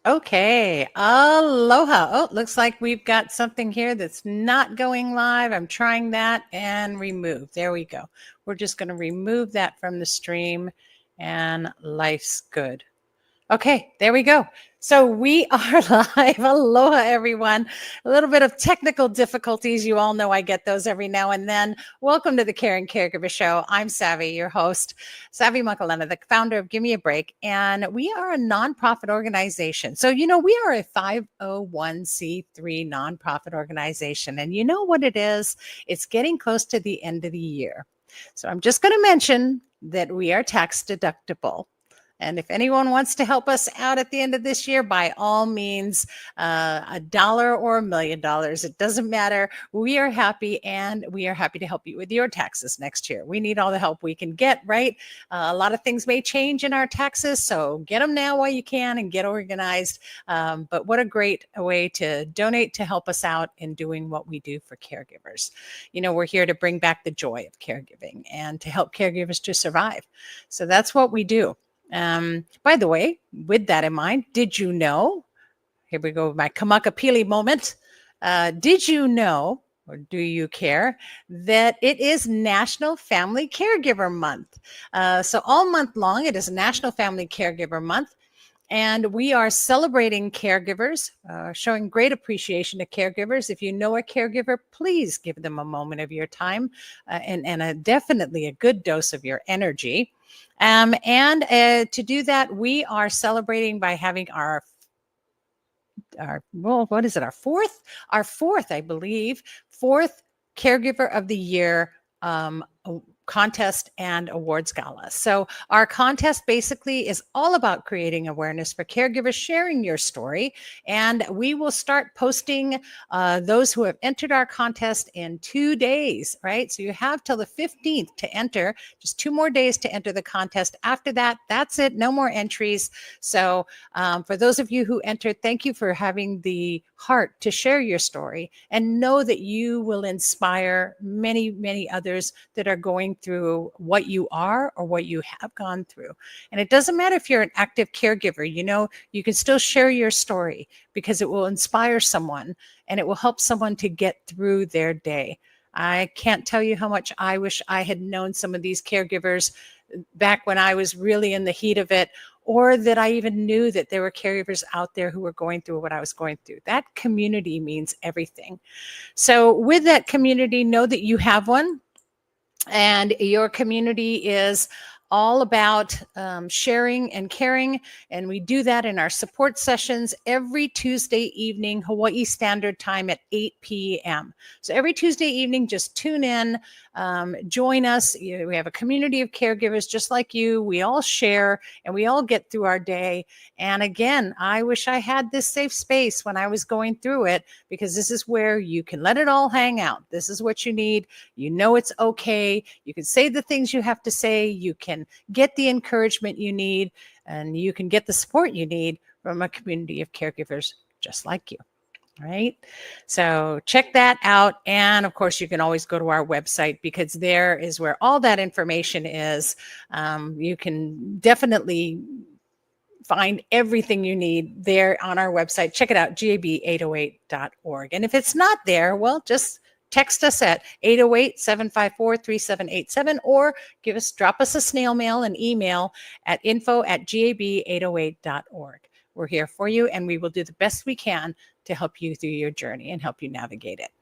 Okay, aloha. Oh, looks like we've got something here that's not going live. I'm trying that and remove. There we go. We're just going to remove that from the stream and life's good. Okay, there we go. So we are live. Aloha, everyone. A little bit of technical difficulties. You all know I get those every now and then. Welcome to the Caring Caregiver Show. I'm Savvy, your host, Savvy Makalena, the founder of Give Me a Break. And we are a nonprofit organization. So, we are a 501c3 nonprofit organization. And you know what it is? It's getting close to the end of the year. So I'm just going to mention that we are tax deductible. And if anyone wants to help us out at the end of this year, by all means, $1 or $1 million, it doesn't matter. We are happy, and we are happy to help you with your taxes next year. We need all the help we can get, right? A lot of things may change in our taxes, so get them now while you can and get organized. But what a great way to donate to help us out in doing what we do for caregivers. We're here to bring back the joy of caregiving and to help caregivers to survive. So that's what we do. By the way, with that in mind, did you know, here we go, my Kamakapili moment. Did you know, or do you care, that it is National Family Caregiver Month? So all month long, it is National Family Caregiver Month. And we are celebrating caregivers, showing great appreciation to caregivers. If you know a caregiver, please give them a moment of your time and definitely a good dose of your energy. To do that, we are celebrating by having our what is it? Our fourth, I believe, fourth Caregiver of the Year contest and awards gala. So our contest basically is all about creating awareness for caregivers, sharing your story, and we will start posting those who have entered our contest in 2 days, right? So you have till the 15th to enter, just 2 more days to enter the contest. After that, that's it, no more entries. So for those of you who entered, thank you for having the heart to share your story, and know that you will inspire many, many others that are going through what you are or what you have gone through. And it doesn't matter if you're an active caregiver, you can still share your story because it will inspire someone and it will help someone to get through their day. I can't tell you how much I wish I had known some of these caregivers back when I was really in the heat of it, or that I even knew that there were caregivers out there who were going through what I was going through. That community means everything. So with that community, know that you have one, and your community is all about sharing and caring. And we do that in our support sessions every Tuesday evening, Hawaii Standard Time at 8 p.m. So every Tuesday evening, just tune in, join us. We have a community of caregivers just like you. We all share and we all get through our day. And again, I wish I had this safe space when I was going through it, because this is where you can let it all hang out. This is what you need. You know it's okay. You can say the things you have to say. You can get the encouragement you need, and you can get the support you need from a community of caregivers just like you. Right? So check that out. And of course, you can always go to our website, because there is where all that information is. You can definitely find everything you need there on our website. Check it out, gab808.org. And if it's not there, well, just text us at 808-754-3787, or drop us a snail mail, an email at info@gab808.org. We're here for you, and we will do the best we can to help you through your journey and help you navigate it.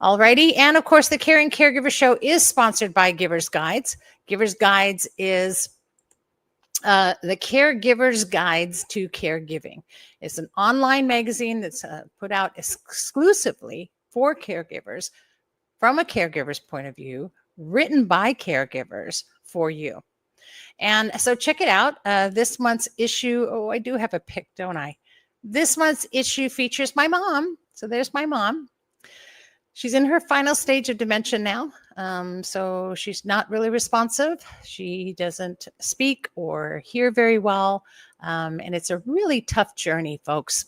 Alrighty. And of course, the Caring Caregiver Show is sponsored by Givers Guides. Givers Guides is the Caregiver's Guides to Caregiving. It's an online magazine that's put out exclusively for caregivers, from a caregiver's point of view, written by caregivers for you. And so check it out. This month's issue, I do have a pic, don't I? This month's issue features my mom. So there's my mom. She's in her final stage of dementia now. So she's not really responsive. She doesn't speak or hear very well. And it's a really tough journey, folks.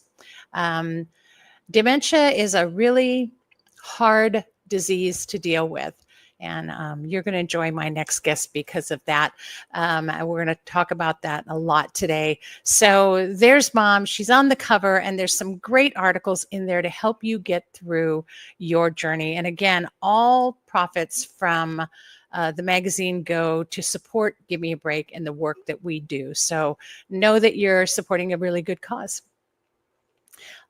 Dementia is a really hard disease to deal with. And you're going to enjoy my next guest because of that. We're going to talk about that a lot today. So there's Mom. She's on the cover, and there's some great articles in there to help you get through your journey. And again, all profits from the magazine go to support Give Me a Break and the work that we do. So know that you're supporting a really good cause.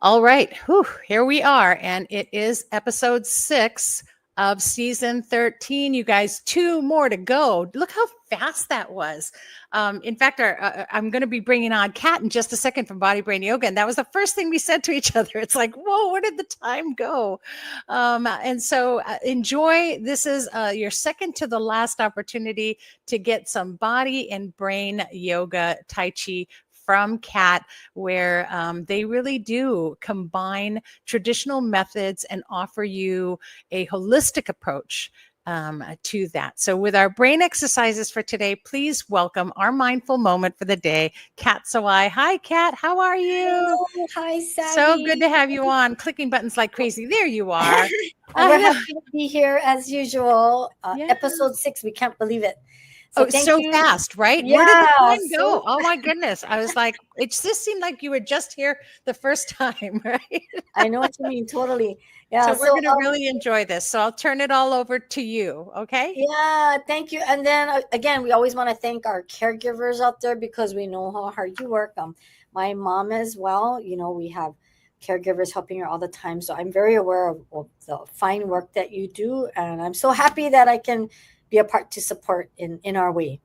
All right. Whew, here we are. And it is episode 6 of season 13. You guys, 2 more to go. Look how fast that was. In fact, I'm going to be bringing on Kat in just a second from Body Brain Yoga. And that was the first thing we said to each other. It's like, whoa, where did the time go? And so enjoy. This is your second to the last opportunity to get some body and brain yoga, Tai Chi from Kat, where they really do combine traditional methods and offer you a holistic approach to that. So with our brain exercises for today, please welcome our mindful moment for the day, Kat Sawai. Hi, Kat. How are you? Hello. Hi, So Savvy. good to have you on. Clicking buttons like crazy. There you are. We're happy to be here as usual. Yeah. Episode 6. We can't believe it. So thank so you. fast, right? Yeah, Where did the time so go? Oh my goodness. I was like, it just seemed like you were just here the first time, right? I know what you mean. Totally. So Yeah. we're going to really enjoy this. So I'll turn it all over to you. Okay. Yeah, thank you. And then again, we always want to thank our caregivers out there because we know how hard you work. My mom as well. We have caregivers helping her all the time. So I'm very aware of the fine work that you do, and I'm so happy that I can be a part to support in our way.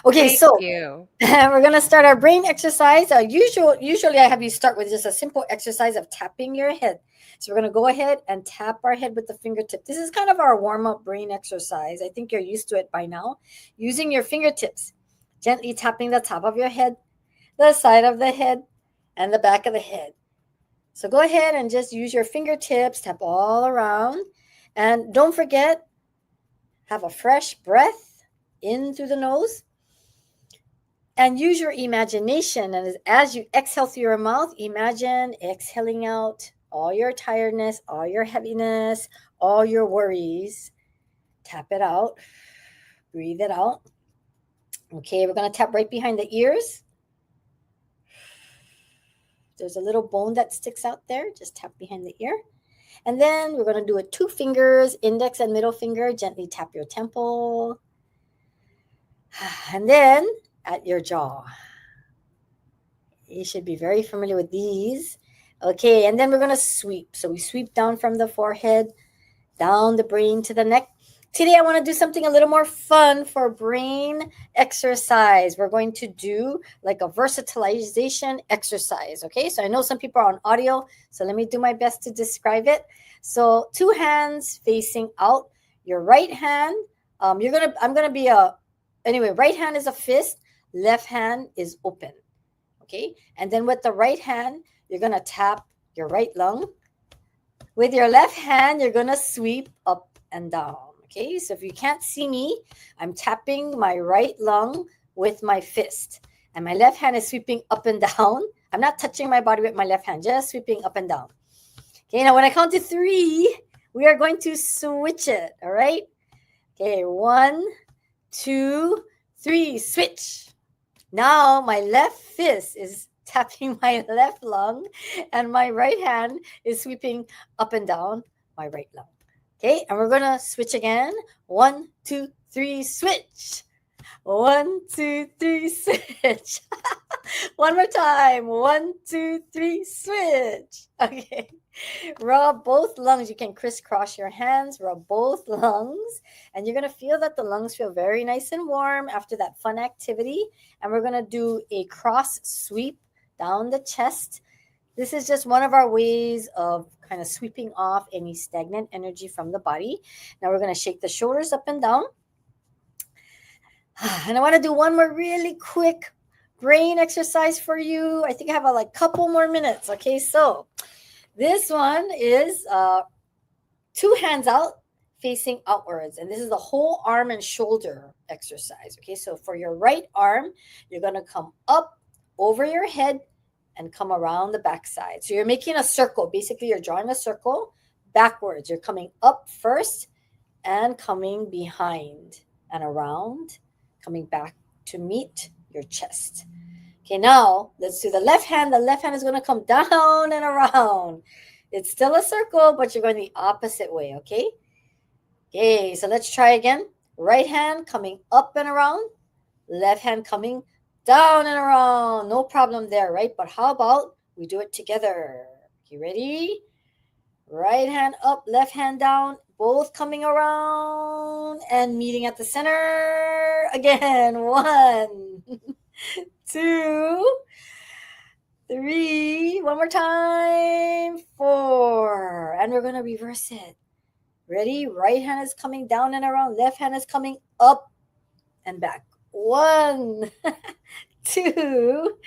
Okay, Thank so you. we're gonna start our brain exercise. Usually I have you start with just a simple exercise of tapping your head. So we're gonna go ahead and tap our head with the fingertip. This is kind of our warm-up brain exercise. I think you're used to it by now. Using your fingertips, gently tapping the top of your head, the side of the head, and the back of the head. So go ahead and just use your fingertips, tap all around. And don't forget, have a fresh breath in through the nose. And use your imagination. And as you exhale through your mouth, imagine exhaling out all your tiredness, all your heaviness, all your worries. Tap it out. Breathe it out. Okay, we're going to tap right behind the ears. There's a little bone that sticks out there. Just tap behind the ear. And then we're going to do it 2 fingers, index and middle finger. Gently tap your temple. And then at your jaw. You should be very familiar with these. Okay, and then we're going to sweep. So we sweep down from the forehead, down the brain to the neck. Today I want to do something a little more fun for brain exercise. We're going to do like a versatilization exercise. Okay, so I know some people are on audio, so let me do my best to describe it. So 2 hands facing out. Your right hand, I'm gonna be right hand is a fist, left hand is open. Okay, and then with the right hand, you're gonna tap your right lung. With your left hand, you're gonna sweep up and down. Okay, so if you can't see me, I'm tapping my right lung with my fist, and my left hand is sweeping up and down. I'm not touching my body with my left hand, just sweeping up and down. Okay, now when I count to 3, we are going to switch it. All right. Okay, 1, 2, 3, switch. Now my left fist is tapping my left lung, and my right hand is sweeping up and down my right lung. Okay, and we're gonna switch again. 1, 2, 3, switch. 1, 2, 3, switch. One more time. 1, 2, 3, switch. Okay. Rub both lungs. You can crisscross your hands, rub both lungs, and you're going to feel that the lungs feel very nice and warm after that fun activity. And we're going to do a cross sweep down the chest. This is just one of our ways of kind of sweeping off any stagnant energy from the body. Now we're going to shake the shoulders up and down. And I want to do one more really quick brain exercise for you. I think I have a couple more minutes. Okay, so this one is 2 hands out facing outwards. And this is the whole arm and shoulder exercise. Okay, so for your right arm, you're going to come up over your head and come around the backside. So you're making a circle. Basically, you're drawing a circle backwards. You're coming up first and coming behind and around, coming back to meet your chest. Okay, now let's do the left hand. The left hand is going to come down and around. It's still a circle, but you're going the opposite way, okay? Okay, so let's try again. Right hand coming up and around, left hand coming down and around. No problem there, right? But how about we do it together? You ready? Right hand up, left hand down, both coming around and meeting at the center. Again, 1, 2, 3. One more time, 4. And we're going to reverse it. Ready? Right hand is coming down and around, left hand is coming up and back. 1, 2,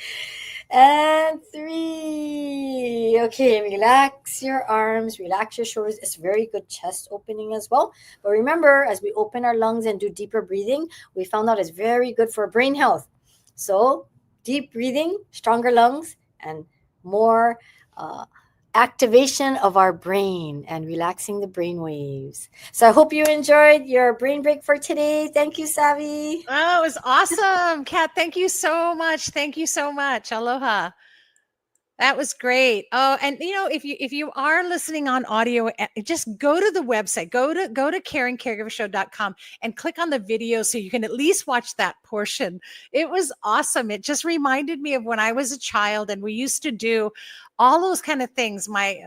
and 3. Okay, relax your arms, relax your shoulders. It's very good chest opening as well. But remember, as we open our lungs and do deeper breathing, we found out it's very good for brain health. So deep breathing, stronger lungs, and more activation of our brain and relaxing the brain waves. So I hope you enjoyed your brain break for today. Thank you, Savvy. Oh, it was awesome, Kat. Thank you so much. Thank you so much. Aloha. That was great. Oh, and if you are listening on audio, just go to the website, go to caringcaregivershow.com and click on the video so you can at least watch that portion. It was awesome. It just reminded me of when I was a child and we used to do all those kind of things. My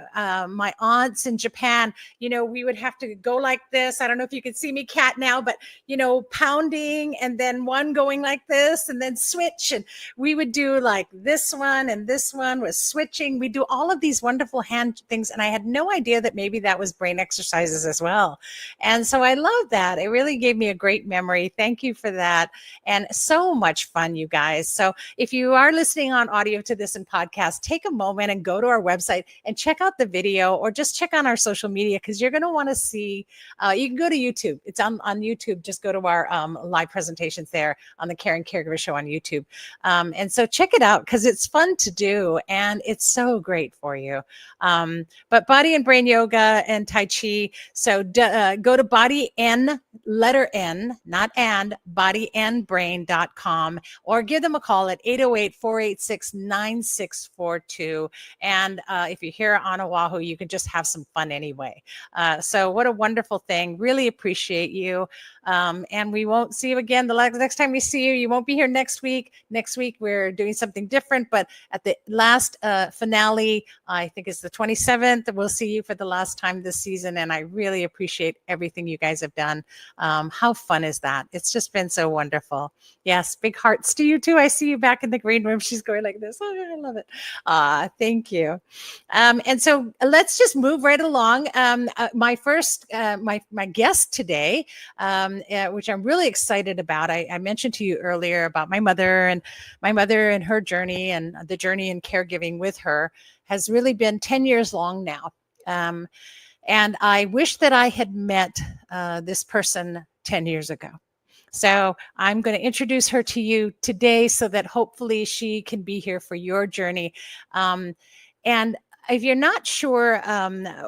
aunts in Japan, we would have to go like this. I don't know if you can see me, Kat, now, but pounding and then one going like this and then switch, and we would do like this one and this one was switching. We do all of these wonderful hand things. And I had no idea that maybe that was brain exercises as well. And so I love that. It really gave me a great memory. Thank you for that. And so much fun, you guys. So if you are listening on audio to this in podcast, take a moment and go to our website and check out the video, or just check on our social media, because you're going to want to see, you can go to YouTube. It's on YouTube. Just go to our live presentations there on the Caring Caregiver Show on YouTube. And so check it out, because it's fun to do and it's so great for you. But body and brain yoga and Tai Chi. So go to body N, letter N, not and, bodyandbrain.com, or give them a call at 808-486-9642. And if you're here on Oahu, you can just have some fun anyway. So what a wonderful thing. Really appreciate you. And we won't see you again. The next time we see you, you won't be here next week. Next week, we're doing something different. But at the last finale, I think it's the 27th, we'll see you for the last time this season. And I really appreciate everything you guys have done. How fun is that? It's just been so wonderful. Yes, big hearts to you too. I see you back in the green room. She's going like this. Oh, I love it. Thank you. And so let's just move right along. My first, my guest today, which I'm really excited about. I mentioned to you earlier about my mother and her journey, and the journey in caregiving with her has really been 10 years long now. And I wish that I had met this person 10 years ago. So I'm going to introduce her to you today so that hopefully she can be here for your journey. And if you're not sure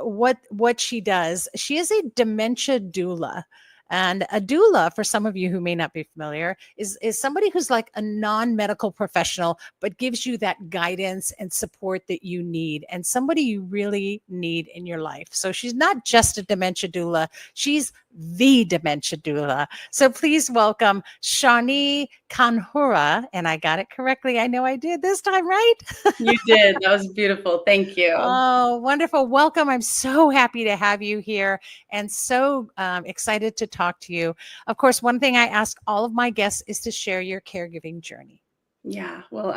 what she does, she is a dementia doula. And a doula, for some of you who may not be familiar, is somebody who's like a non-medical professional, but gives you that guidance and support that you need, and somebody you really need in your life. So she's not just a dementia doula, she's the dementia doula. So please welcome Shawnee Kanhura. And I got it correctly. I know I did this time, right? You did. That was beautiful. Thank you. Oh, wonderful. Welcome. I'm so happy to have you here and so excited to talk to you. Of course, one thing I ask all of my guests is to share your caregiving journey. Yeah. Well,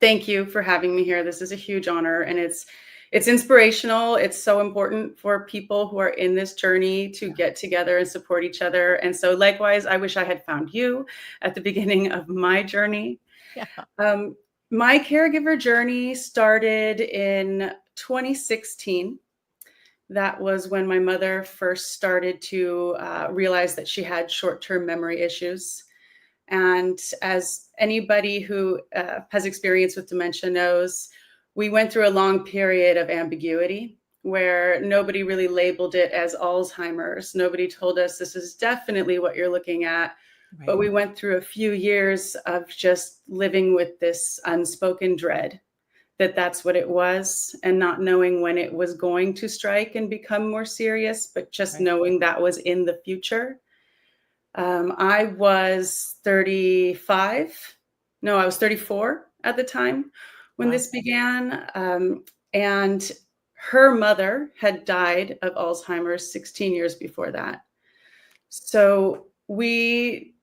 thank you for having me here. This is a huge honor, and it's inspirational. It's so important for people who are in this journey to get together and support each other. And so likewise, I wish I had found you at the beginning of my journey. Yeah. My caregiver journey started in 2016. That was when my mother first started to realize that she had short-term memory issues. And as anybody who has experience with dementia knows, we went through a long period of ambiguity where nobody really labeled it as Alzheimer's. Nobody told us this is definitely what you're looking at. Right. But we went through a few years of just living with this unspoken dread that that's what it was, and not knowing when it was going to strike and become more serious, but just Right. knowing that was in the future. I was 35. No, I was 34 at the time when Wow. this began. And her mother had died of Alzheimer's 16 years before that. So we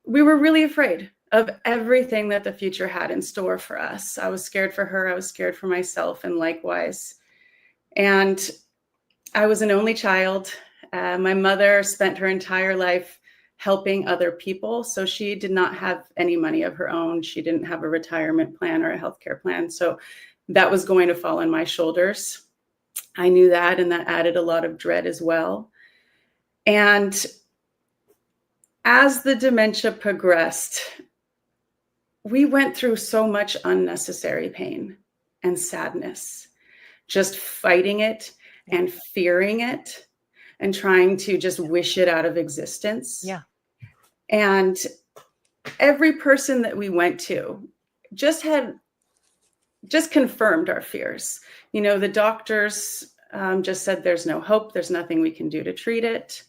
were really afraid of everything that the future had in store for us. I was scared for her. I was scared for myself, and likewise. And I was an only child. My mother spent her entire life helping other people. So she did not have any money of her own. She didn't have a retirement plan or a healthcare plan. So that was going to fall on my shoulders. I knew that, and that added a lot of dread as well. And as the dementia progressed, we went through so much unnecessary pain and sadness, just fighting it and fearing it and trying to just wish it out of existence. Yeah. And every person that we went to just confirmed our fears. You know, the doctors just said there's no hope. There's nothing we can do to treat it.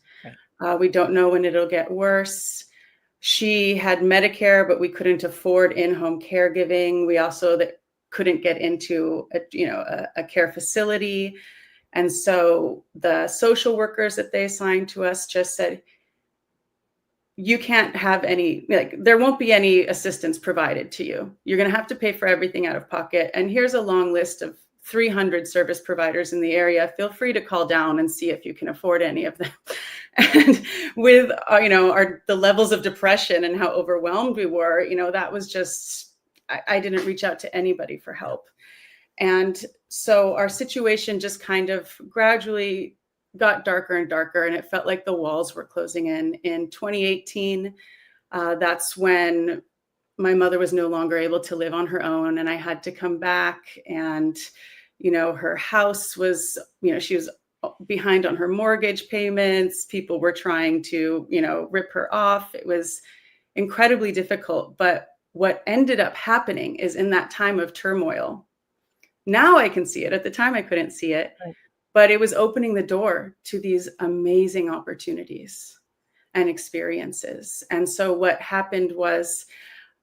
Right. We don't know when it'll get worse. She had Medicare, but we couldn't afford in-home caregiving. We also couldn't get into a care facility. And so the social workers that they assigned to us just said, you can't have any, there won't be any assistance provided to you. You're going to have to pay for everything out of pocket. And here's a long list of 300 service providers in the area. Feel free to call down and see if you can afford any of them. And with, the levels of depression and how overwhelmed we were, that was just, I didn't reach out to anybody for help. And so our situation just kind of gradually got darker and darker, and it felt like the walls were closing in. In 2018, that's when my mother was no longer able to live on her own, and I had to come back. And, her house was, she was behind on her mortgage payments. People were trying to, rip her off. It was incredibly difficult. But what ended up happening is, in that time of turmoil, now I can see it. At the time, I couldn't see it. Right. But it was opening the door to these amazing opportunities and experiences. And so what happened was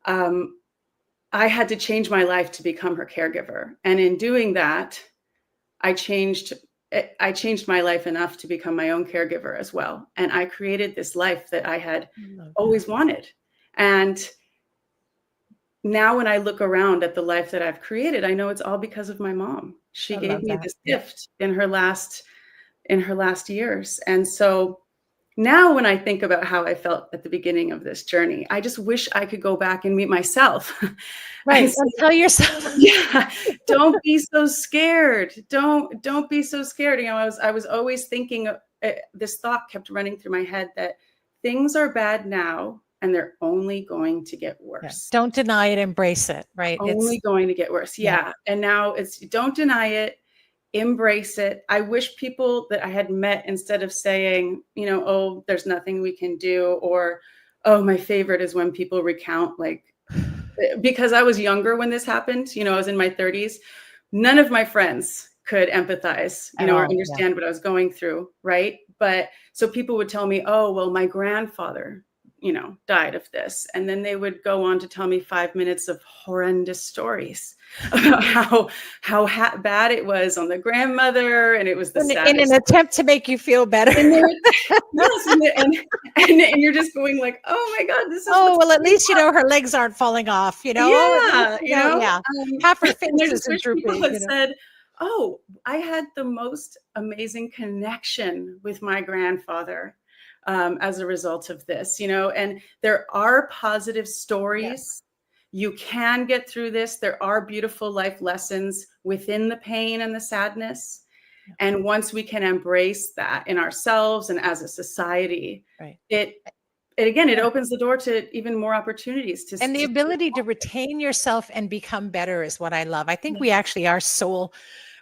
I had to change my life to become her caregiver. And in doing that, I changed my life enough to become my own caregiver as well. And I created this life that I had always wanted. And now when I look around at the life that I've created, I know it's all because of my mom. She gave me this gift in her last years. And so now when I think about how I felt at the beginning of this journey, I just wish I could go back and meet myself. Right. And tell yourself, yeah, don't be so scared. Don't be so scared. I was always thinking, this thought kept running through my head that things are bad now, and they're only going to get worse. Yeah. Don't deny it, embrace it, right? Only going to get worse. Yeah. And now it's don't deny it, embrace it. I wish people that I had met, instead of saying, oh, there's nothing we can do, or, oh, my favorite is when people recount, because I was younger when this happened, I was in my 30s. None of my friends could empathize, or understand what I was going through. Right. But so people would tell me, oh, well, my grandfather, died of this. And then they would go on to tell me 5 minutes of horrendous stories about how bad it was on the grandmother. And it was the saddest. In an attempt to make you feel better. Yes, and you're just going like, oh my God, this is. Oh, well, at least, her legs aren't falling off, Yeah. Half her face is drooping. People had said, oh, I had the most amazing connection with my grandfather as a result of this, and there are positive stories. Yes. You can get through this. There are beautiful life lessons within the pain and the sadness. Yeah. And once we can embrace that in ourselves and as a society, right. It opens the door to even more opportunities and the ability to retain yourself and become better is what I love. I think we actually are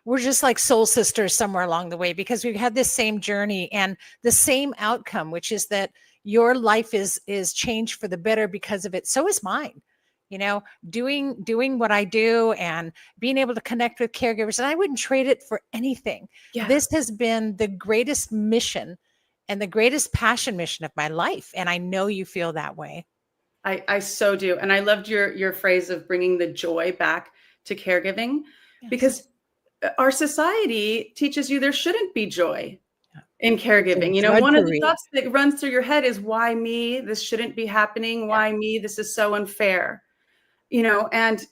we're just like soul sisters somewhere along the way, because we've had this same journey and the same outcome, which is that your life is changed for the better because of it. So is mine. You know, doing what I do and being able to connect with caregivers, and I wouldn't trade it for anything. Yeah. This has been the greatest mission and the greatest passion mission of my life, and I know you feel that way. I so do. And I loved your phrase of bringing the joy back to caregiving, Yes. because our society teaches you there shouldn't be joy Yeah. in caregiving. You know, one of the Drudgery. thoughts that runs through your head is, why me? This shouldn't be happening. Why me? This is so unfair. You know, and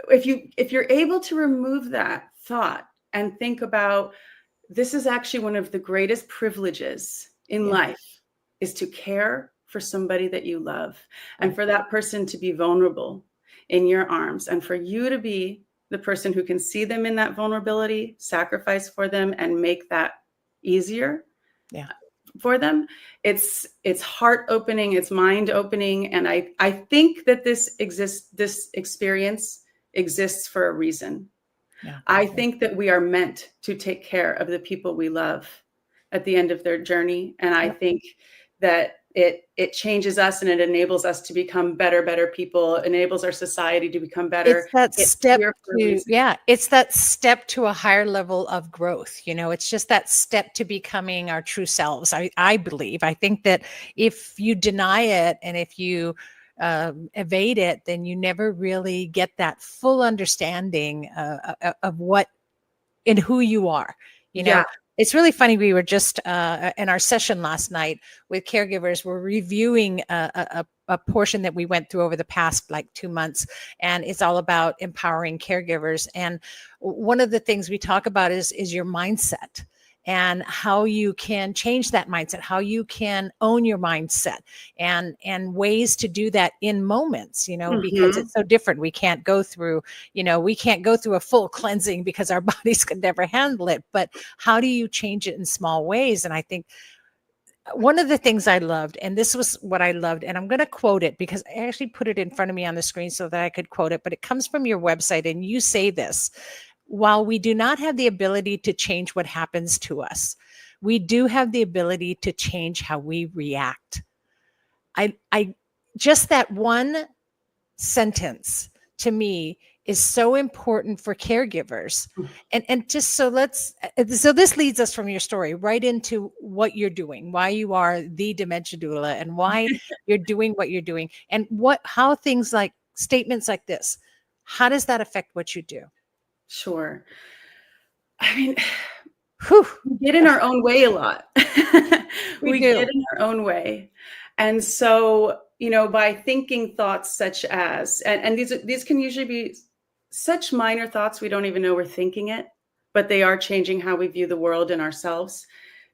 if you're able to remove that thought and think about, this is actually one of the greatest privileges in Yeah. life, is to care for somebody that you love, and Right. for that person to be vulnerable in your arms, and for you to be the person who can see them in that vulnerability, sacrifice for them, and make that easier Yeah. for them. It's heart opening, it's mind opening. And I think that this experience exists for a reason. Yeah. I think that we are meant to take care of the people we love at the end of their journey. And I Yep. think that it changes us, and it enables us to become better people, enables our society to become better. It's that It's step here for a to, reason. yeah, it's that step to a higher level of growth. You know, it's just that step to becoming our true selves. I believe. I think that if you deny it and if you evade it, then you never really get that full understanding of what and who you are. You know, Yeah. it's really funny. We were just in our session last night with caregivers. We're reviewing a portion that we went through over the past like 2 months, and it's all about empowering caregivers. And one of the things we talk about is your mindset, and how you can change that mindset, how you can own your mindset, and ways to do that in moments, you know, because Mhm. it's so different. We can't go through, you know, we can't go through a full cleansing because our bodies could never handle it. But how do you change it in small ways? And I think one of the things I loved, and this was what I loved, and I'm going to quote it because I actually put it in front of me on the screen so that I could quote it, but it comes from your website, and you say this: while we do not have the ability to change what happens to us, we do have the ability to change how we react. I just, that one sentence to me is so important for caregivers. And just so so this leads us from your story right into what you're doing, why you are the dementia doula, and why you're doing what you're doing, and how things like statements like this, how does that affect what you do? Sure. I mean, Whew. we get in our own way a lot. We We get do. in our own way. And so, you know, by thinking thoughts such as, and these can usually be such minor thoughts, we don't even know we're thinking it, but they are changing how we view the world and ourselves.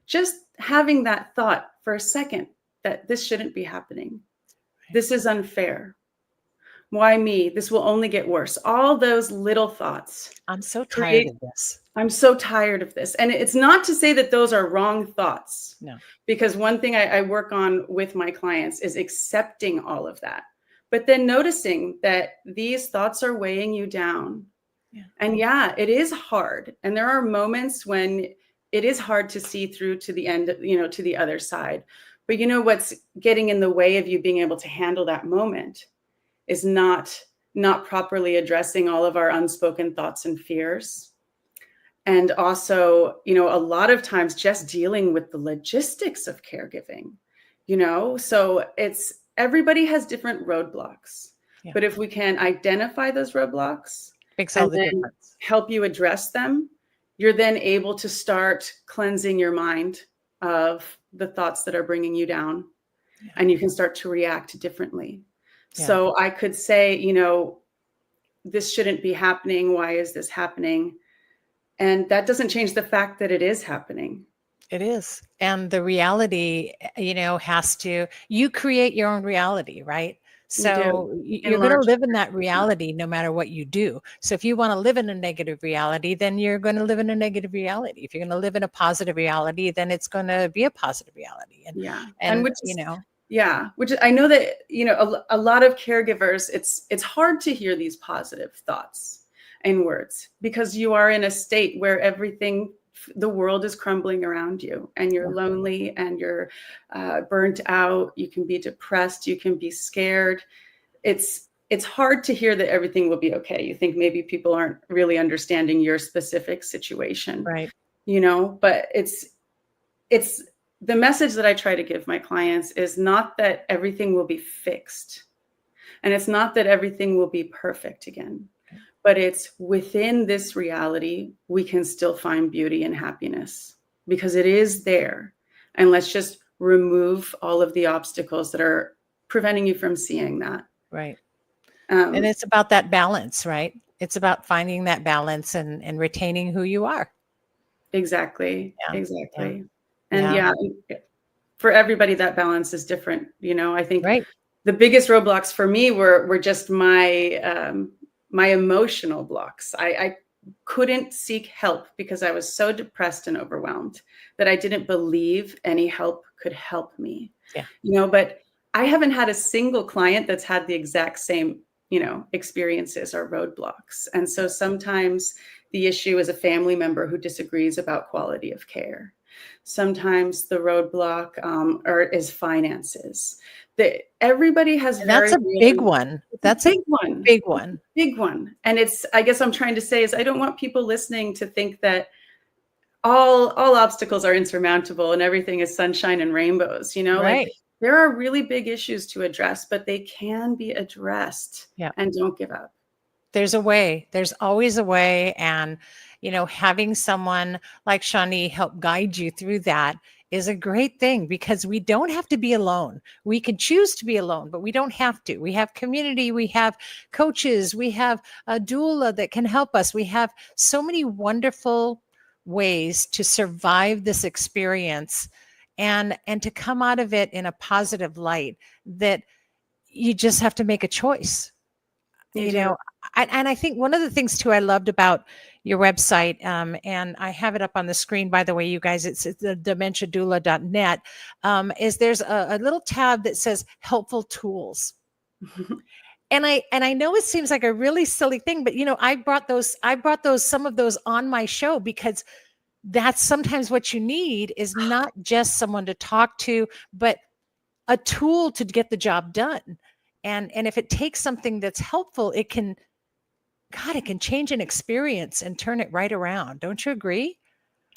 Just having that thought for a second, that this shouldn't be happening. This is unfair. Why me? This will only get worse. All those little thoughts I'm so tired create, of this. I'm so tired of this. And it's not to say that those are wrong thoughts. No. Because one thing I work on with my clients is accepting all of that, but then noticing that these thoughts are weighing you down. Yeah. And yeah, it is hard. And there are moments when it is hard to see through to the end, you know, to the other side. But you know what's getting in the way of you being able to handle that moment is not properly addressing all of our unspoken thoughts and fears. And also, you know, a lot of times just dealing with the logistics of caregiving, you know, so everybody has different roadblocks. Yeah. But if we can identify those roadblocks Makes all and the then difference. help you address them, you're then able to start cleansing your mind of the thoughts that are bringing you down. Yeah. And you can start to react differently. Yeah. So I could say, you know, this shouldn't be happening. Why is this happening? And that doesn't change the fact that it is happening. It is. And the reality, you know, you create your own reality, right? So you're going to live in that reality no matter what you do. So if you want to live in a negative reality, then you're going to live in a negative reality. If you're going to live in a positive reality, then it's going to be a positive reality. And, yeah. and which you know, yeah, which I know that, you know, a lot of caregivers, it's hard to hear these positive thoughts. inwards, because you are in a state where the world is crumbling around you, and you're lonely, and you're burnt out. You can be depressed. You can be scared. It's hard to hear that everything will be okay. You think maybe people aren't really understanding your specific situation, Right. but it's the message that I try to give my clients is not that everything will be fixed, and it's not that everything will be perfect again, but it's within this reality, we can still find beauty and happiness, because it is there. And let's just remove all of the obstacles that are preventing you from seeing that. Right. And it's about that balance, right? It's about finding that balance and retaining who you are. Exactly. Yeah. Exactly. Yeah. And for everybody, that balance is different. I think Right. the biggest roadblocks for me were just my emotional blocks. I couldn't seek help because I was so depressed and overwhelmed that I didn't believe any help could help me. Yeah. But I haven't had a single client that's had the exact same, experiences or roadblocks. And so sometimes the issue is a family member who disagrees about quality of care. Sometimes the roadblock is finances. Everybody has And that's a big one. That's a big one. big one. Big one. And I guess I'm trying to say is I don't want people listening to think that all obstacles are insurmountable and everything is sunshine and rainbows, Right. like there are really big issues to address, but they can be addressed. Yeah. And don't give up. There's a way. There's always a way. And, having someone like Shawnee help guide you through that is a great thing, because we don't have to be alone. We can choose to be alone, but we don't have to. We have community. We have coaches. We have a doula that can help us. We have so many wonderful ways to survive this experience and to come out of it in a positive light, that you just have to make a choice. And I think one of the things too I loved about your website, and I have it up on the screen, by the way, you guys, it's the dementiadoula.net, is there's a little tab that says helpful tools. And I know it seems like a really silly thing, but I brought some of those on my show, because that's sometimes what you need, is not just someone to talk to, but a tool to get the job done. And if it takes something that's helpful, it can change an experience and turn it right around. Don't you agree?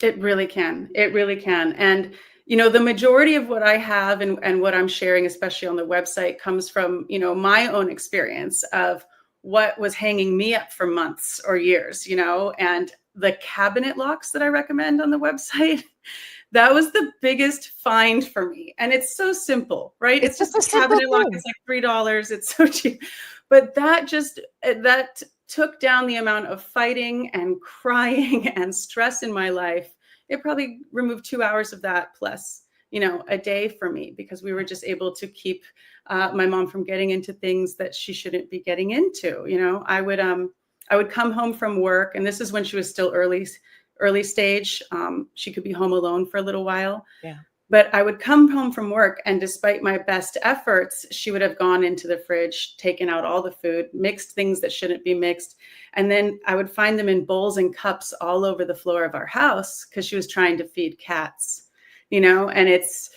It really can. It really can. And, the majority of what I have and what I'm sharing, especially on the website, comes from, my own experience of what was hanging me up for months or years, and the cabinet locks that I recommend on the website. That was the biggest find for me. And it's so simple, right? It's just a cabinet lock. It's like $3. It's so cheap. But that took down the amount of fighting and crying and stress in my life. It probably removed 2 hours of that plus, a day for me, because we were just able to keep my mom from getting into things that she shouldn't be getting into. I would come home from work, and this is when she was still early stage. She could be home alone for a little while. Yeah. But I would come home from work, and despite my best efforts, she would have gone into the fridge, taken out all the food, mixed things that shouldn't be mixed. And then I would find them in bowls and cups all over the floor of our house, because she was trying to feed cats, and it's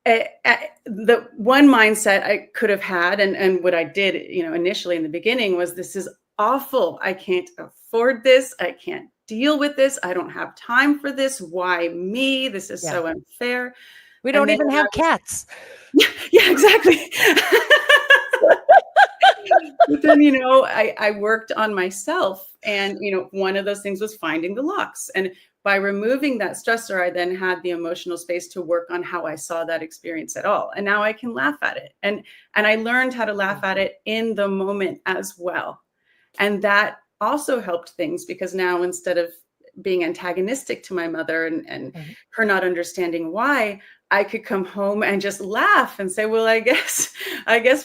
the one mindset I could have had. And what I did, initially in the beginning was, this is awful. I can't afford this. I can't deal with this. I don't have time for this. Why me? This is so unfair. We don't even have cats. Yeah, exactly. But then, I worked on myself, and, one of those things was finding the locks. And by removing that stressor, I then had the emotional space to work on how I saw that experience at all. And now I can laugh at it. And I learned how to laugh at it in the moment as well. And that also helped things, because now, instead of being antagonistic to my mother and her not understanding why, I could come home and just laugh and say, well, I guess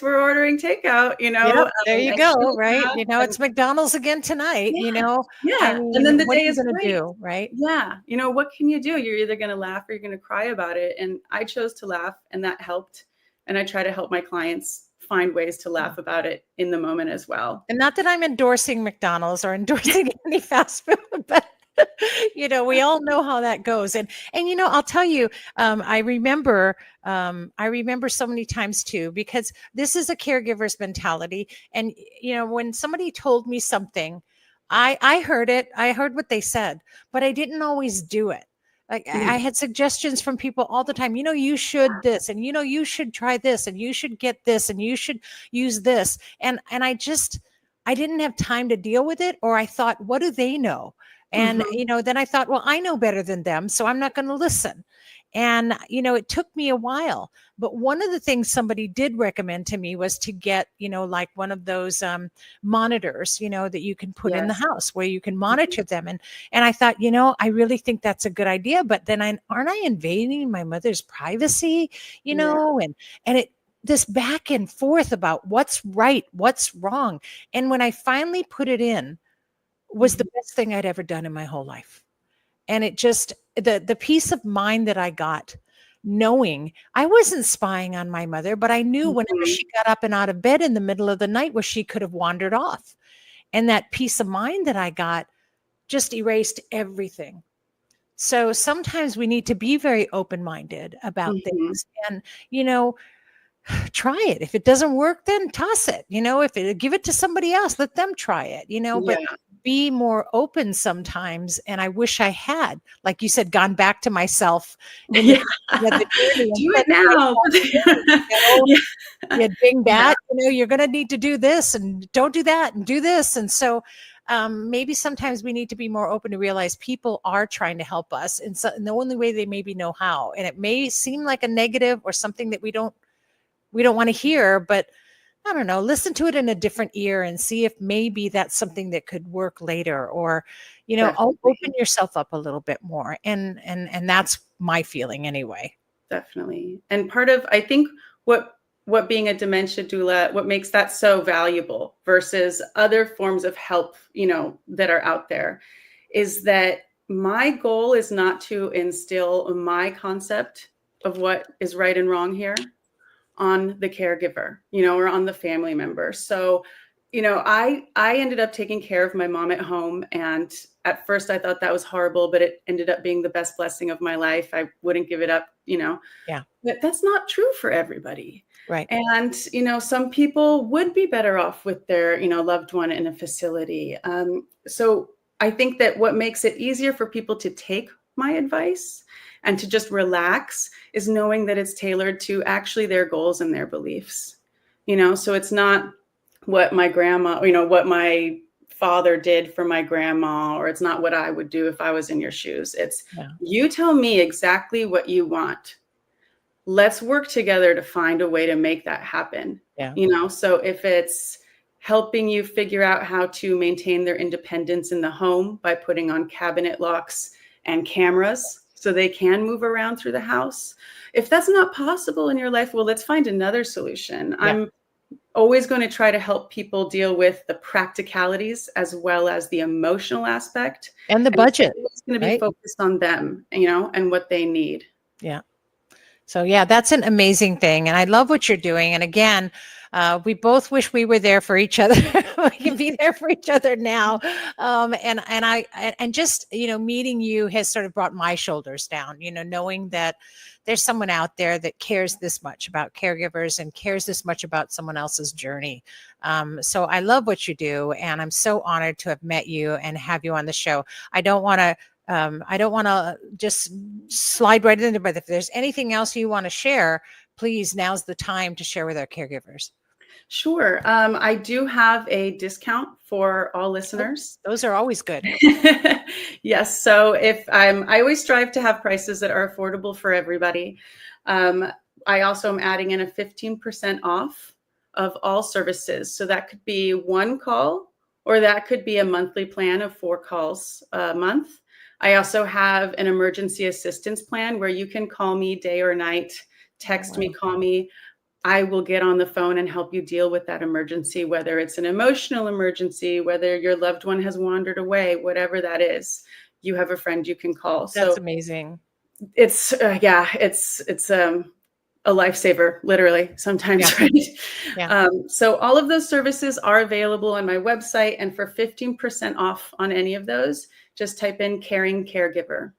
we're ordering takeout, Yep, there you go. Right. It's McDonald's again tonight, Yeah. I mean, and then the what day are you is going to great. do? Right. Yeah. What can you do? You're either going to laugh or you're going to cry about it. And I chose to laugh, and that helped. And I try to help my clients find ways to laugh about it in the moment as well. And not that I'm endorsing McDonald's or endorsing any fast food, but we all know how that goes. And I'll tell you, I remember so many times too, because this is a caregiver's mentality. And when somebody told me something, I heard it, I heard what they said, but I didn't always do it. Like I had suggestions from people all the time, you should this, and you should try this, and you should get this, and you should use this. And I didn't have time to deal with it, or I thought, what do they know? And, then I thought, well, I know better than them, so I'm not going to listen. And, it took me a while. But one of the things somebody did recommend to me was to get, like one of those monitors, that you can put in the house where you can monitor them. And I thought, I really think that's a good idea. But then aren't I invading my mother's privacy, and this back and forth about what's right, what's wrong. And when I finally put it in, was the best thing I'd ever done in my whole life. And it just, the peace of mind that I got, knowing I wasn't spying on my mother, but I knew whenever she got up and out of bed in the middle of the night where she could have wandered off. And that peace of mind that I got just erased everything. So sometimes we need to be very open-minded about things. And, try it. If it doesn't work, then toss it. Give it to somebody else, let them try it, but be more open sometimes. And I wish I had, like you said, gone back to myself. In the journey. Do it now. Ding that, you're going to need to do this and don't do that and do this. And so maybe sometimes we need to be more open to realize people are trying to help us. And the only way they maybe know how, and it may seem like a negative or something that we don't want to hear, but I don't know, listen to it in a different ear and see if maybe that's something that could work later, or, open yourself up a little bit more. And that's my feeling anyway. Definitely. And I think what being a dementia doula, what makes that so valuable versus other forms of help, that are out there, is that my goal is not to instill my concept of what is right and wrong here on the caregiver, or on the family member. So, I ended up taking care of my mom at home. And at first I thought that was horrible, but it ended up being the best blessing of my life. I wouldn't give it up, Yeah. But that's not true for everybody. Right. And, some people would be better off with their, loved one in a facility. So I think that what makes it easier for people to take my advice and to just relax is knowing that it's tailored to actually their goals and their beliefs, so it's not what my grandma, what my father did for my grandma, or it's not what I would do if I was in your shoes. It's you tell me exactly what you want. Let's work together to find a way to make that happen. Yeah. So if it's helping you figure out how to maintain their independence in the home by putting on cabinet locks and cameras so they can move around through the house. If that's not possible in your life, well, let's find another solution. Yeah. I'm always going to try to help people deal with the practicalities as well as the emotional aspect. And the budget. It's going to be focused on them, and what they need. Yeah. So that's an amazing thing. And I love what you're doing. And again, we both wish we were there for each other. We can be there for each other now. And just, meeting you has sort of brought my shoulders down, knowing that there's someone out there that cares this much about caregivers and cares this much about someone else's journey. So I love what you do. And I'm so honored to have met you and have you on the show. I don't want to just slide right into it, but if there's anything else you want to share, please, now's the time to share with our caregivers. Sure. I do have a discount for all listeners. Those are always good. Yes. So I always strive to have prices that are affordable for everybody. I also am adding in a 15% off of all services. So that could be one call, or that could be a monthly plan of 4 calls a month. I also have an emergency assistance plan where you can call me day or night, text me, call me. I will get on the phone and help you deal with that emergency, whether it's an emotional emergency, whether your loved one has wandered away, whatever that is. You have a friend you can call. That's amazing. It's a lifesaver, literally, sometimes, Yeah. right? Yeah. So all of those services are available on my website, and for 15% off on any of those, just type in caring caregiver.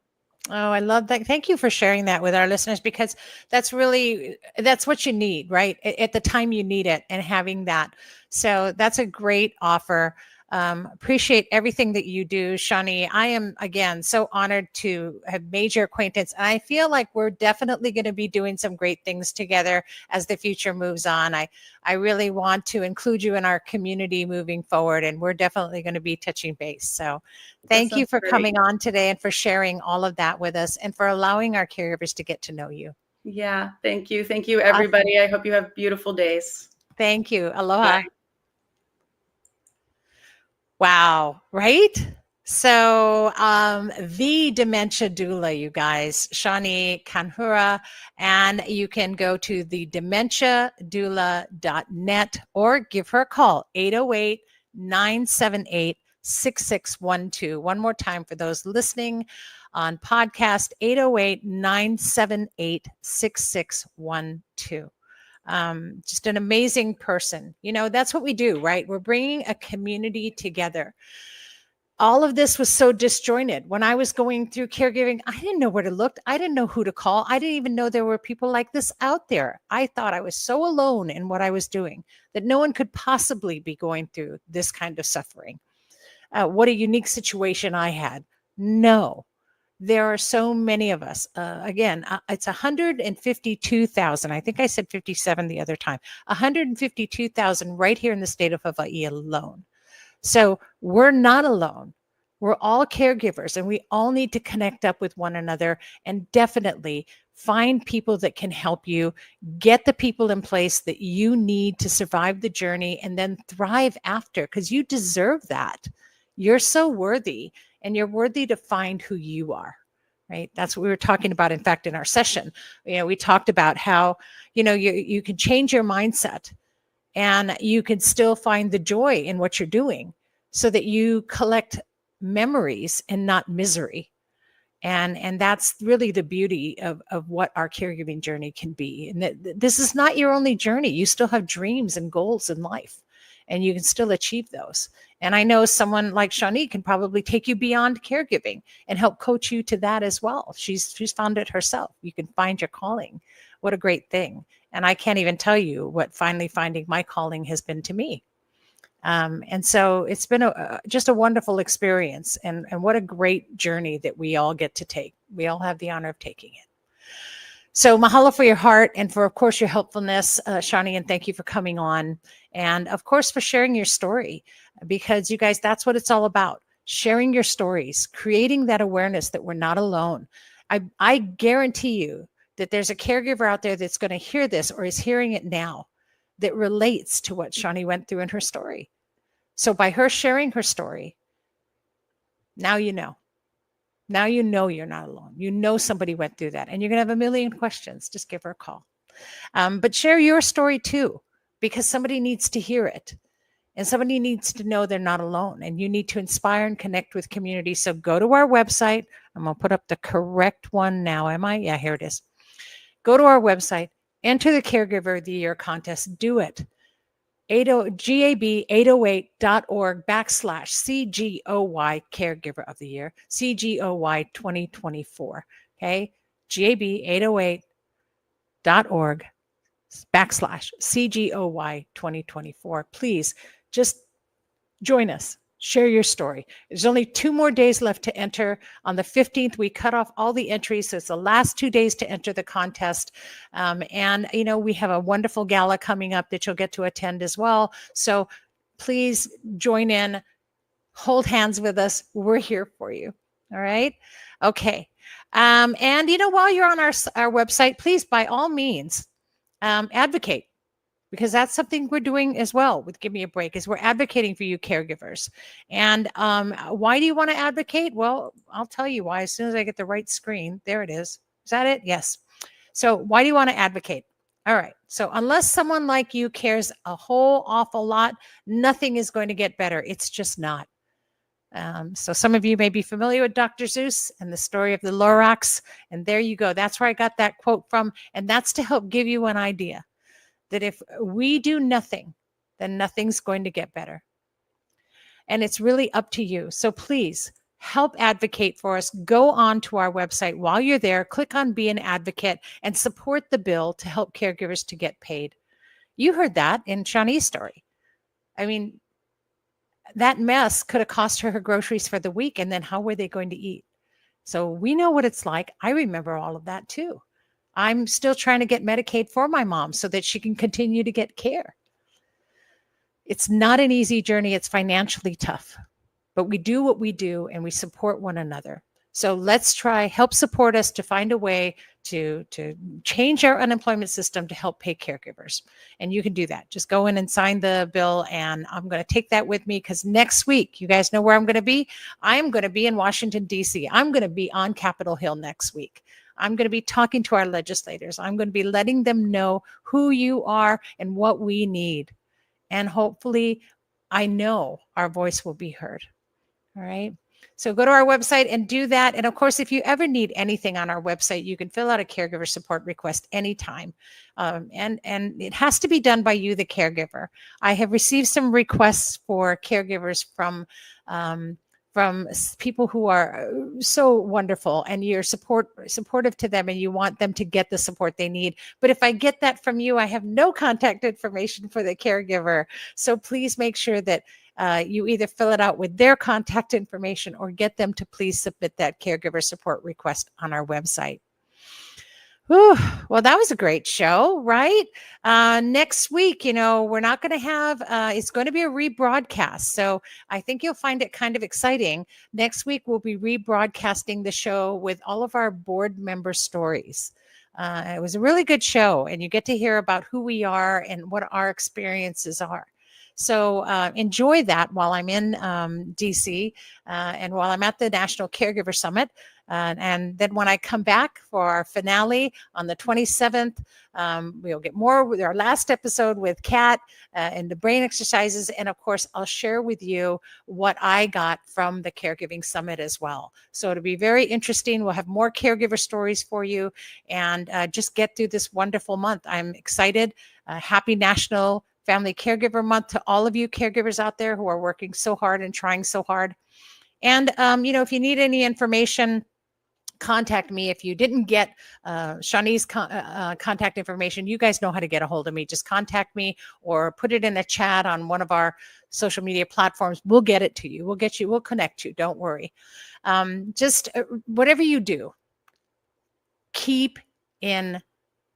Oh, I love that. Thank you for sharing that with our listeners, because that's what you need, right? At the time you need it, and having that. So that's a great offer. Appreciate everything that you do, Shawnee. I am, again, so honored to have made your acquaintance. And I feel like we're definitely going to be doing some great things together as the future moves on. I really want to include you in our community moving forward, and we're definitely going to be touching base. So That thank you sounds for great. coming on today, and for sharing all of that with us, and for allowing our caregivers to get to know you. Yeah, thank you. Thank you, Awesome. everybody. I hope you have beautiful days. Thank you. Aloha. Bye. Wow, right? So, the dementia doula, you guys, Shawnee Kanhura, and you can go to the dementiadoula.net or give her a call, 808-978-6612. One more time for those listening on podcast, 808-978-6612. Just an amazing person. That's what we do, right? We're bringing a community together. All of this was so disjointed. When I was going through caregiving, I didn't know where to look. I didn't know who to call. I didn't even know there were people like this out there. I thought I was so alone in what I was doing, that no one could possibly be going through this kind of suffering. What a unique situation I had. No, there are so many of us. Again, it's 152,000. I think I said 57 the other time. 152,000 right here in the state of Hawaii alone. So we're not alone. We're all caregivers, and we all need to connect up with one another, and definitely find people that can help you. Get the people in place that you need to survive the journey, and then thrive after, because you deserve that. You're so worthy, and you're worthy to find who you are. Right. That's what we were talking about. In fact, in our session, we talked about how, you can change your mindset, and you can still find the joy in what you're doing, so that you collect memories and not misery. And that's really the beauty of what our caregiving journey can be. And that this is not your only journey. You still have dreams and goals in life, and you can still achieve those. And I know someone like Shawnee can probably take you beyond caregiving and help coach you to that as well. She's found it herself. You can find your calling. What a great thing. And I can't even tell you what finally finding my calling has been to me. And so it's been just a wonderful experience, and what a great journey that we all get to take. We all have the honor of taking it. So mahalo for your heart, and for, of course, your helpfulness, Shawnee, and thank you for coming on. And of course, for sharing your story, because you guys, that's what it's all about. Sharing your stories, creating that awareness that we're not alone. I guarantee you that there's a caregiver out there that's going to hear this, or is hearing it now, that relates to what Shawnee went through in her story. So by her sharing her story, now you know. Now you know you're not alone. You know somebody went through that, and you're going to have a million questions. Just give her a call. But share your story too, because somebody needs to hear it. And somebody needs to know they're not alone, and you need to inspire and connect with community. So go to our website. I'm going to put up the correct one now. Am I? Yeah, here it is. Go to our website, enter the Caregiver of the Year contest. Do it. GAB808.org/CGOY Caregiver of the Year, CGOY 2024. Okay. GAB808.org/CGOY 2024. Please just join us. Share your story. There's only 2 more days left to enter. On the 15th, we cut off all the entries. So it's the last 2 days to enter the contest. And, we have a wonderful gala coming up that you'll get to attend as well. So please join in, hold hands with us. We're here for you. All right. Okay. And, while you're on our website, please, by all means, advocate. Because that's something we're doing as well with Give Me a Break, is we're advocating for you caregivers. And why do you want to advocate? Well, I'll tell you why as soon as I get the right screen. There it is. Is that it? Yes. So why do you want to advocate? All right. So unless someone like you cares a whole awful lot, nothing is going to get better. It's just not. So some of you may be familiar with Dr. Seuss and the story of the Lorax. And there you go. That's where I got that quote from. And that's to help give you an idea that if we do nothing, then nothing's going to get better. And it's really up to you. So please help advocate for us. Go on to our website while you're there, click on Be an Advocate, and support the bill to help caregivers to get paid. You heard that in Shawnee's story. I mean, that mess could have cost her groceries for the week, and then how were they going to eat? So we know what it's like. I remember all of that too. I'm still trying to get Medicaid for my mom so that she can continue to get care. It's not an easy journey. It's financially tough, but we do what we do and we support one another. So let's help support us to find a way to change our unemployment system to help pay caregivers. And you can do that. Just go in and sign the bill. And I'm going to take that with me because next week, you guys know where I'm going to be? I'm going to be in Washington, D.C. I'm going to be on Capitol Hill next week. I'm going to be talking to our legislators. I'm going to be letting them know who you are and what we need. And hopefully, I know our voice will be heard. All right. So go to our website and do that. And of course, if you ever need anything on our website, you can fill out a caregiver support request anytime. And it has to be done by you, the caregiver. I have received some requests for caregivers from people who are so wonderful, and you're supportive to them and you want them to get the support they need. But if I get that from you, I have no contact information for the caregiver. So please make sure that you either fill it out with their contact information or get them to please submit that caregiver support request on our website. Whew. Well, that was a great show, right? Next week, we're not going to have, it's going to be a rebroadcast. So I think you'll find it kind of exciting. Next week, we'll be rebroadcasting the show with all of our board member stories. It was a really good show, and you get to hear about who we are and what our experiences are. So enjoy that while I'm in DC and while I'm at the National Caregiver Summit. And then when I come back for our finale on the 27th, we'll get more with our last episode with Kat and the brain exercises. And of course, I'll share with you what I got from the Caregiving Summit as well. So it'll be very interesting. We'll have more caregiver stories for you and just get through this wonderful month. I'm excited. Happy National Family Caregiver Month to all of you caregivers out there who are working so hard and trying so hard. And, if you need any information, contact me. If you didn't get Shawnee's contact information, you guys know how to get a hold of me. Just contact me or put it in a chat on one of our social media platforms. We'll get it to you. We'll connect you. Don't worry. Just whatever you do, keep in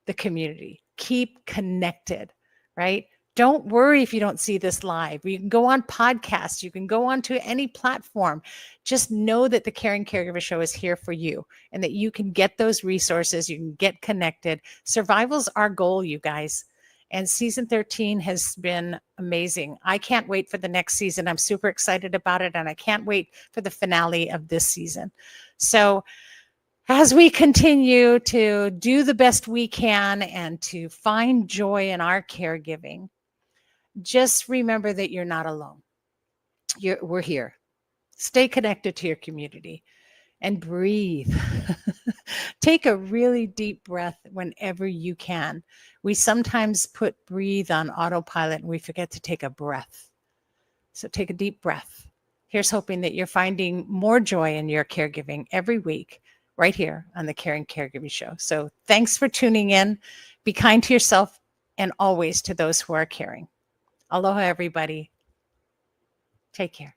the community. Keep connected, right? Don't worry if you don't see this live. You can go on podcasts. You can go on to any platform. Just know that the Caring Caregiver Show is here for you and that you can get those resources. You can get connected. Survival's our goal, you guys. And season 13 has been amazing. I can't wait for the next season. I'm super excited about it. And I can't wait for the finale of this season. So as we continue to do the best we can and to find joy in our caregiving, just remember that you're not alone. We're here. Stay connected to your community and breathe. Take a really deep breath whenever you can. We sometimes put breathe on autopilot and we forget to take a breath. So take a deep breath. Here's hoping that you're finding more joy in your caregiving every week right here on the Caring Caregiving Show. So thanks for tuning in. Be kind to yourself and always to those who are caring. Aloha, everybody. Take care.